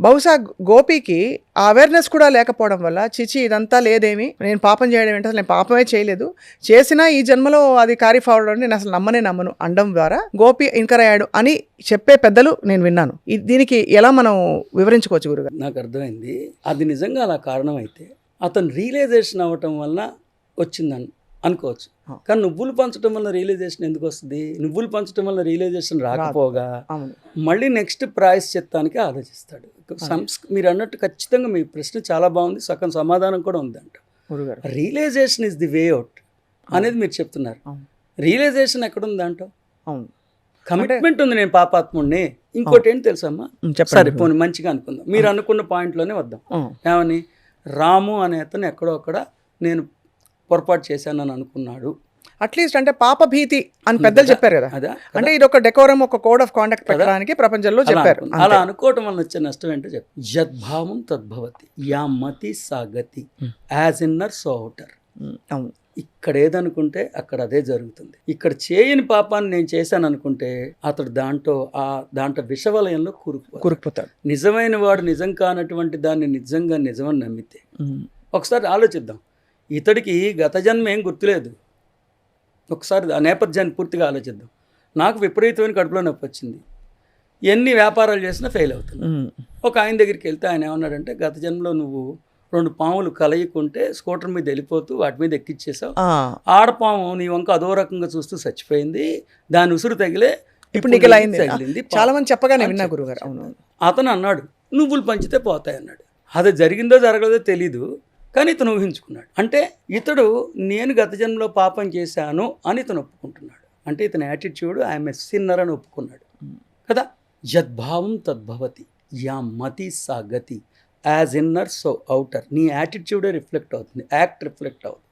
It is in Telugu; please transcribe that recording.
బహుశా గోపికి ఆ అవేర్నెస్ కూడా లేకపోవడం వల్ల చిచి ఇదంతా లేదేమి, నేను పాపం చేయడం ఏంటో, అసలు నేను పాపమే చేయలేదు, చేసినా ఈ జన్మలో అది క్యారీ ఫార్వర్డ్ అని నేను అసలు నమ్మను అనడం ద్వారా గోపి ఇన్కర్ అయ్యాడు అని చెప్పే పెద్దలు నేను విన్నాను. దీనికి ఎలా మనం వివరించుకోవచ్చు గురుగారు? నాకు అర్థమైంది. అది నిజంగా అలా కారణం అయితే అతను రియలైజేషన్ అవ్వటం వల్ల వచ్చిందని అనుకోవచ్చు. కానీ నువ్వులు పంచడం వల్ల రియలైజేషన్ ఎందుకు వస్తుంది? నువ్వులు పంచడం వల్ల రియలైజేషన్ రాకపోగా మళ్ళీ నెక్స్ట్ ప్రాయశ్చిత్తానికి ఆలోచిస్తాడు. మీరు అన్నట్టు ఖచ్చితంగా మీ ప్రశ్న చాలా బాగుంది, సగం సమాధానం కూడా ఉందంట. Realization is the way out అనేది మీరు చెప్తున్నారు. రియలైజేషన్ ఎక్కడుంది అంటావు? కమిట్మెంట్ ఉంది, నేను పాపాత్ముడిని. ఇంకోటి ఏంటి తెలుసమ్మా, సరే పోనీ మంచిగా అనుకుందాం, మీరు అనుకున్న పాయింట్లోనే వద్దాం. ఏమని, రాము అనే అతను ఎక్కడో అక్కడ నేను పొరపాటు చేశానని అనుకున్నాడు. అట్లీస్ట్ అంటే పాప భీతి అని పెద్దలు చెప్పారు కదా, అంటే ఇది ఒక డెకోరం, ఒక కోడ్ ఆఫ్ కాండక్ట్ పెట్టడానికి ప్రపంచంలో చెప్పారు. అలా అనుకోవటం వల్ల వచ్చే నష్టం ఏంటో చెప్పు. యద్భావం తద్భవతి, యా మతి సాగతి, యాజ్ ఇన్నర్ సో అవుటర్. ఇక్కడ ఏదనుకుంటే అక్కడ అదే జరుగుతుంది. ఇక్కడ చేయని పాపాన్ని నేను చేశాను అనుకుంటే అతడు దాంట్లో విషవలయంలో కూరుకుపోతాడు. నిజమైన వాడు నిజం కానటువంటి దాన్ని నిజంగా నిజమని నమ్మితే, ఒకసారి ఆలోచిద్దాం, ఇతడికి గత జన్మ ఏం గుర్తులేదు. ఒకసారి ఆ నేపథ్యాన్ని పూర్తిగా ఆలోచిద్దాం. నాకు విపరీతమైన కడుపులో నొప్పి వచ్చింది, ఎన్ని వ్యాపారాలు చేసినా ఫెయిల్ అవుతుంది. ఒక ఆయన దగ్గరికి వెళ్తే ఆయన ఏమన్నాడంటే, గత జన్మలో నువ్వు 2 పాములు కలయికుంటే స్కూటర్ మీద వెళ్ళిపోతూ వాటి మీద ఎక్కిచ్చేసావు, ఆడపాము నీ వంక అదో రకంగా చూస్తూ చచ్చిపోయింది, దాని ఉసురు తగిలే ఇప్పుడు నీకు తగిలింది. చాలా మంది చెప్పగానే విన్నా గురుగారు. అవును. అతను అన్నాడు నువ్వులు పంచితే పోతాయి అన్నాడు. అది జరిగిందో జరగలేదో తెలీదు, కానీ ఇతను ఊహించుకున్నాడు. అంటే ఇతడు నేను గత జన్మలో పాపం చేశాను అని ఇతను ఒప్పుకుంటున్నాడు. అంటే ఇతని యాటిట్యూడ్ ఐఎమ్ ఎ సిన్నర్ అని ఒప్పుకున్నాడు కదా. యద్భావం తద్భవతి, యా మతి సా గతి, యాజ్ ఇన్నర్ సో అవుటర్. నీ యాటిట్యూడే రిఫ్లెక్ట్ అవుతుంది, యాక్ట్ రిఫ్లెక్ట్ అవుతుంది.